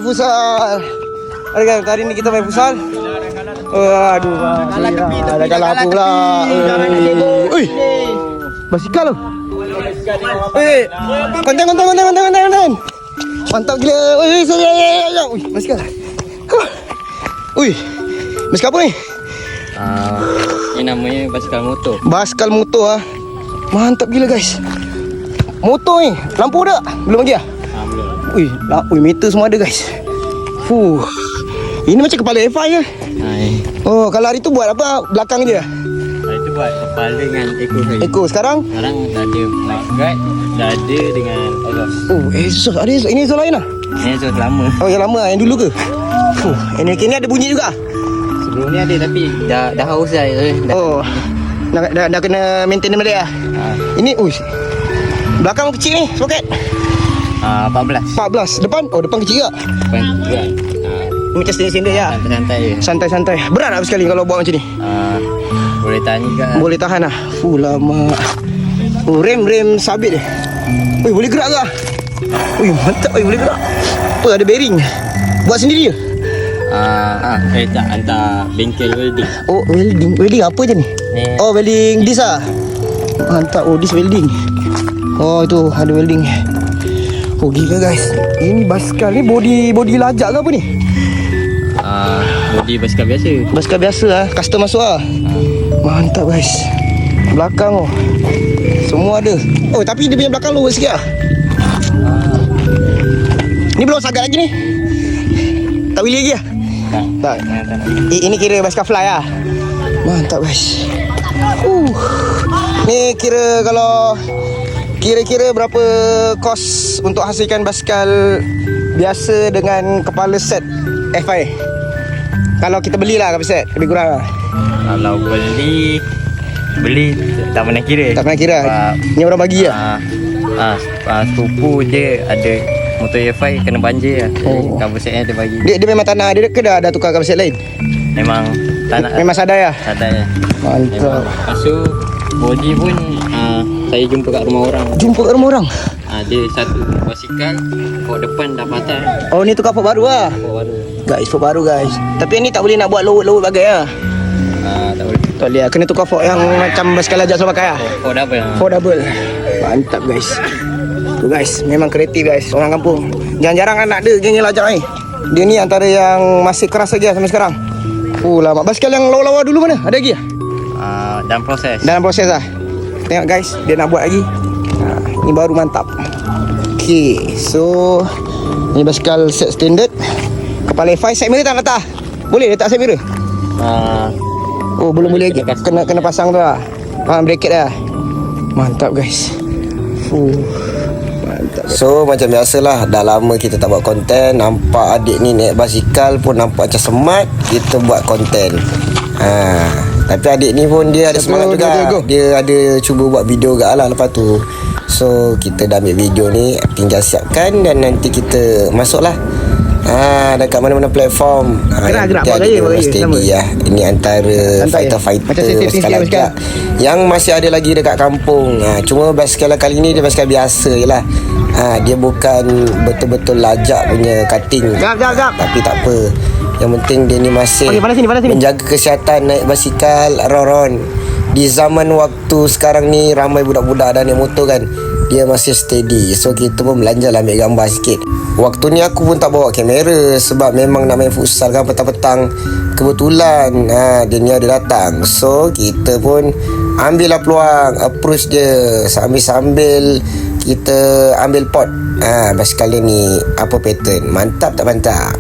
Futsal. Ada kan hari ni kita main futsal. Aduh, ada kalah pula. Oi. Basikal tu. Konten. Mantap gila. Oi, basikal. Ui, basikal apa ni? Ini namanya basikal motor. Basikal motor ah. Mantap gila guys. Motor ni, lampu dah? Belum lagi ah? Belum. Ui, meter semua ada guys. Ini macam kepala F1 ke? Oh, kalau hari tu buat apa? Belakang je? Hari tu buat kepala dengan ekor saja. Ekor, sekarang dah ada mudguard, dah ada dengan exhaust. Oh, exhaust. Ada exhaust. Ini exhaust lain lah? Ini exhaust lama. Oh, yang lama lah, yang dulu ke? Ini ada bunyi juga? Sebelum ni ada tapi dah haus dah. Oh, dah kena maintain balik lah. Ini, belakang kecil ni, soket? 14. Depan? Oh, depan kecil juga? Depan juga. Macam sendiri-sendiri lah? Santai je. Santai-santai. Berat tak sekali kalau buat macam ni? Boleh tahan juga. Boleh tahan lah. Lama. Rem sabit dia. Boleh gerak ke? Mantap. Boleh gerak. Apa, ada bearing? Buat sendiri ke? Tak, hantar bengkel welding. Oh, welding. Welding apa je ni? Oh, welding dis lah. Mantap. Oh, dis welding. Oh, itu ada welding. Oh, gila guys. Ini basikal ni body lajak ke apa ni? Body basikal biasa. Basikal biasa lah. Custom masuk lah. Mantap guys. Belakang semua ada. Oh, tapi dia punya belakang lower sikit lah. Ni belum sangat lagi ni. Tak boleh lagi lah. Tak. Ini kira basikal fly lah. Mantap guys. Ni kira berapa kos untuk hasilkan basikal biasa dengan kepala set FI? Kalau kita belilah kepala set, lebih kurang lah. Kalau beli tak pernah kira. Tak pernah kira. Ni orang bagi lah. Sepupu dia ada motor FI kena banjir lah. Cover setnya dia bagi. Dia memang tanah dia ke dah tukar cover set lain? Memang tanah. Memang sadai lah? Sadai lah. Mantap. Lepas tu body pun saya jumpa kat rumah orang. Dia satu basikal fork depan dah patah. Oh, ni tukar fork baru lah? Fork baru guys. Tapi ni tak boleh nak buat load bagai lah? Tak boleh. Tak boleh lah. Kena tukar fork yang macam basikal lajak selalu pakai lah? Fork double. Mantap guys. Tu guys, memang kreatif guys. Orang kampung jarang-jarang anak dia geng lajak ni. Dia ni antara yang masih keras lagi lah sampai sekarang. Lama. Basikal yang lawa-lawa dulu mana? Ada lagi lah? Dalam proses lah. Tengok guys, dia nak buat lagi. Ni baru mantap. Okay, so ni basikal set standard. Kepala F5, side mirror tak letak? Boleh letak side mirror? Belum boleh lagi. Kena pasang tu lah. Bracket dah. Mantap guys. Mantap. So macam biasalah, dah lama kita tak buat konten. Nampak adik ni naik basikal pun nampak macam smart. Kita buat konten. Tapi adik ni pun dia ada semangat juga. Dia ada cuba buat video juga lah lepas tu. So kita dah ambil video ni, tinggal siapkan dan nanti kita masuklah dekat mana-mana platform. Gerak steady lah. Ini antara fighter basikal lajak yang masih ada lagi dekat kampung. Cuma basikal kali ni dia basikal biasa je lah. Dia bukan betul-betul lajak punya cutting. Tapi tak apa. Yang penting dia ni masih menjaga kesihatan naik basikal round-round. Di zaman waktu sekarang ni ramai budak-budak dah naik motor kan. Dia masih steady. So kita pun belanja lah ambil gambar sikit. Waktu ni aku pun tak bawa kamera sebab memang nak main futsal kan petang-petang. Kebetulan dia ni ada datang. So kita pun ambil lah peluang, approach dia sambil-sambil kita ambil pot basikal dia ni apa pattern. Mantap tak mantap?